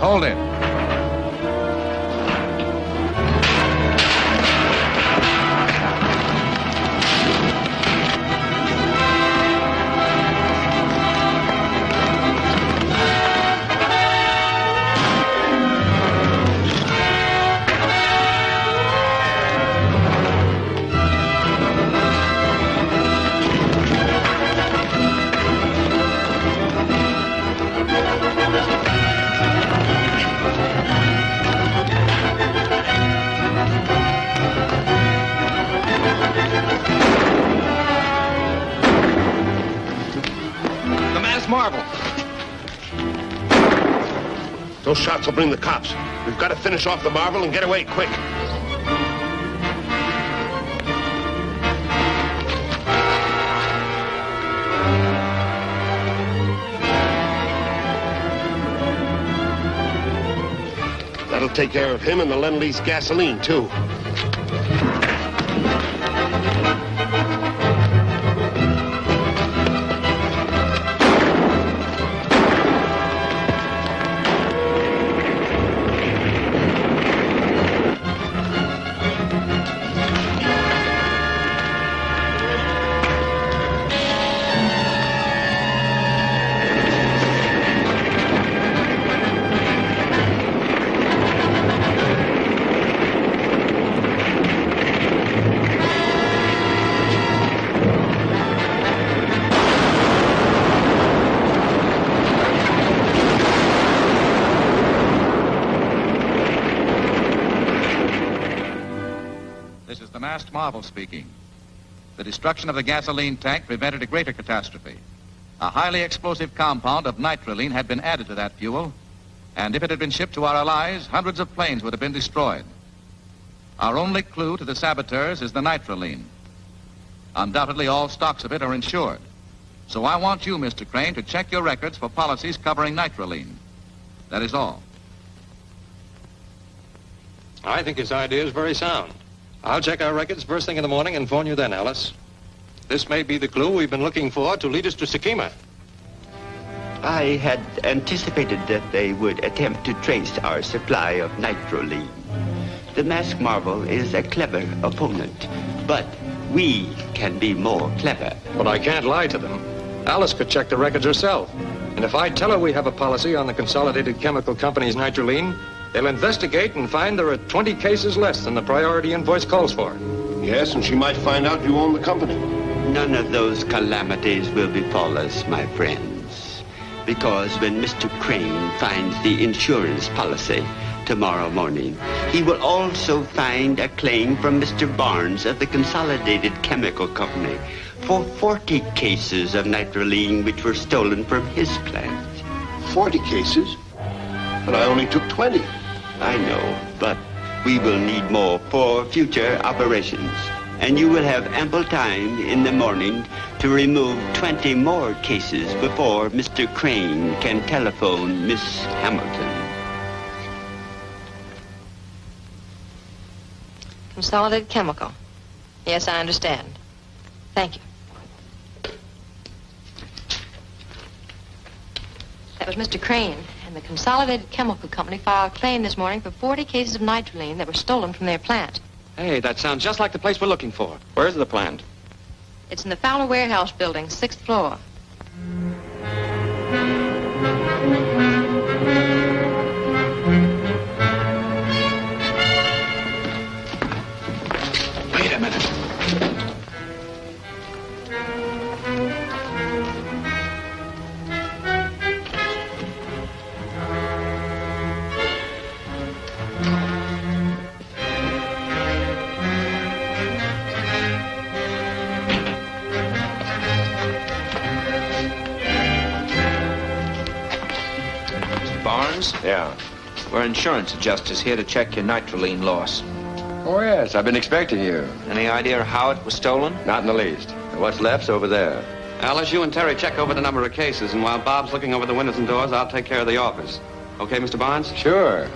Hold it. Marvel. Those shots will bring the cops. We've got to finish off the Marvel and get away quick. That'll take care of him and the Lend-Lease gasoline, too. Marvel speaking. The destruction of the gasoline tank prevented a greater catastrophe. A highly explosive compound of nitroline had been added to that fuel, and if it had been shipped to our allies, hundreds of planes would have been destroyed. Our only clue to the saboteurs is the nitroline. Undoubtedly, all stocks of it are insured. So I want you, Mr. Crane, to check your records for policies covering nitroline. That is all. I think his idea is very sound. I'll check our records first thing in the morning and phone you then, Alice. This may be the clue we've been looking for to lead us to Sakima. I had anticipated that they would attempt to trace our supply of nitroline. The Masked Marvel is a clever opponent, but we can be more clever. But I can't lie to them. Alice could check the records herself. And if I tell her we have a policy on the Consolidated Chemical Company's nitroline, they'll investigate and find there are 20 cases less than the priority invoice calls for. Yes, and she might find out you own the company. None of those calamities will befall us, my friends. Because when Mr. Crane finds the insurance policy tomorrow morning, he will also find a claim from Mr. Barnes of the Consolidated Chemical Company for 40 cases of nitroline which were stolen from his plant. 40 cases? But I only took 20. I know, but we will need more for future operations. And you will have ample time in the morning to remove 20 more cases before Mr. Crane can telephone Miss Hamilton. Consolidated Chemical. Yes, I understand. Thank you. That was Mr. Crane. And the Consolidated Chemical Company filed a claim this morning for 40 cases of nitroline that were stolen from their plant. Hey, that sounds just like the place we're looking for. Where's the plant? It's in the Fowler Warehouse building, 6th floor. Wait a minute. Barnes? Yeah. We're insurance adjusters here to check your nitroline loss. Oh, yes. I've been expecting you. Any idea how it was stolen? Not in the least. What's left's over there. Alice, you and Terry check over the number of cases, and while Bob's looking over the windows and doors, I'll take care of the office. Okay, Mr. Barnes? Sure.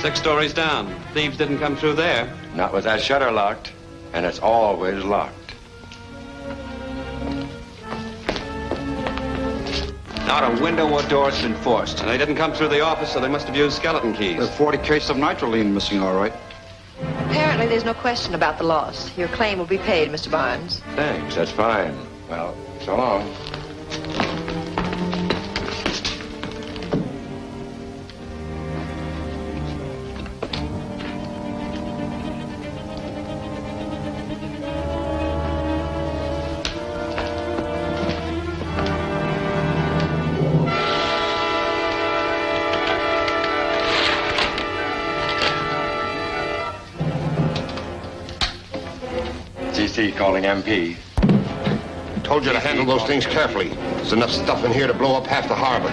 Six stories down. Thieves didn't come through there. Not with that shutter locked, and it's always locked. Not a window or door's been forced. And they didn't come through the office, so they must have used skeleton keys. There's 40 cases of nitroline missing, all right. Apparently, there's no question about the loss. Your claim will be paid, Mr. Barnes. Thanks. That's fine. Well, so long. CC calling MP. Told you to handle those things carefully. There's enough stuff in here to blow up half the harbor.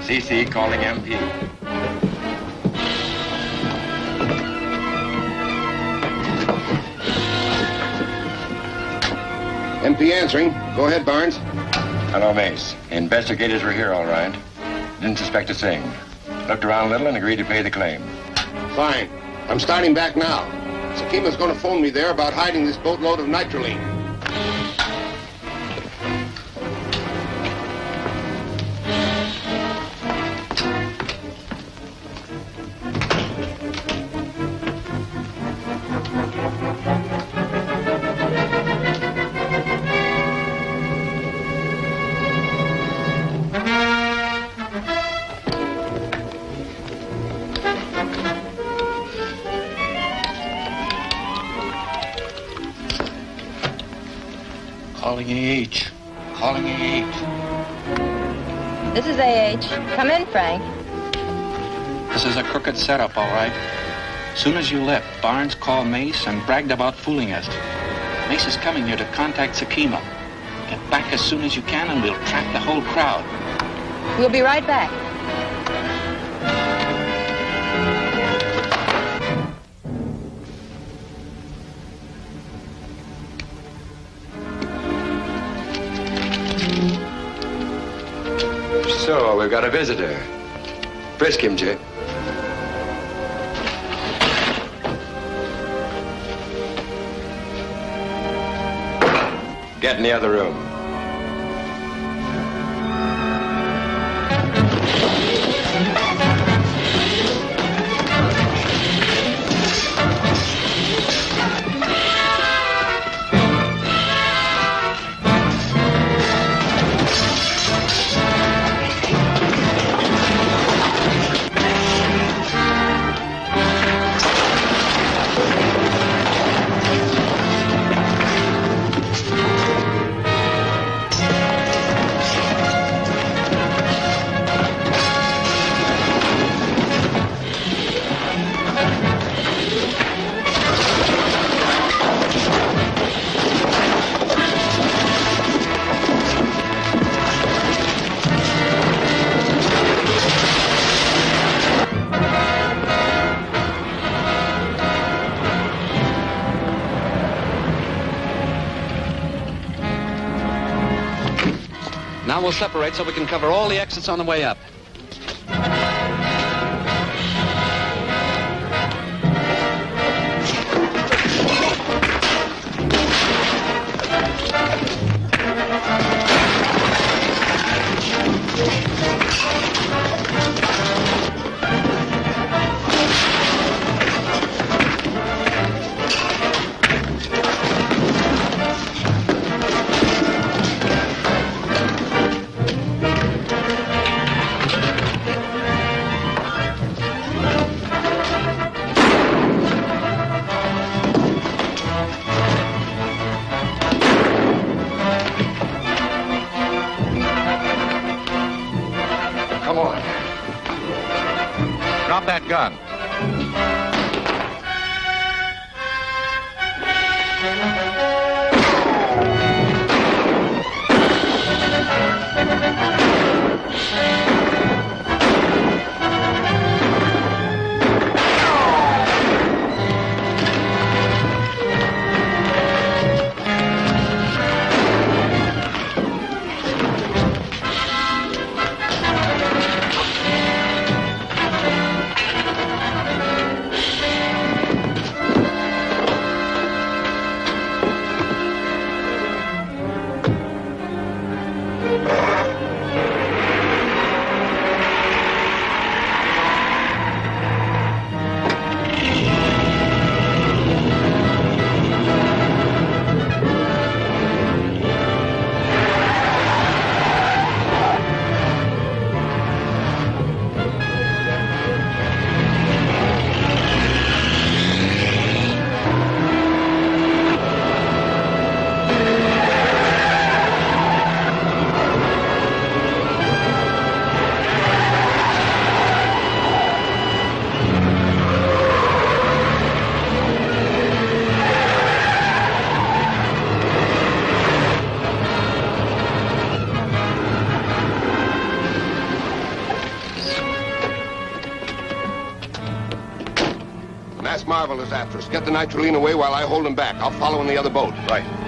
CC calling MP. MP answering. Go ahead, Barnes. Hello, Mace. Investigators were here, all right. Didn't suspect a thing. Looked around a little and agreed to pay the claim. Fine. I'm starting back now. Sakima's going to phone me there about hiding this boatload of nitroline. Calling AH. Calling AH. This is AH. Come in, Frank. This is a crooked setup, all right. Soon as you left, Barnes called Mace and bragged about fooling us. Mace is coming here to contact Sakima. Get back as soon as you can and we'll track the whole crowd. We'll be right back. So, we've got a visitor. Frisk him, Jay. Get in the other room. Now we'll separate so we can cover all the exits on the way up. Drop that gun. Mass Marvel is after us. Get the nitroline away while I hold him back. I'll follow in the other boat. Right.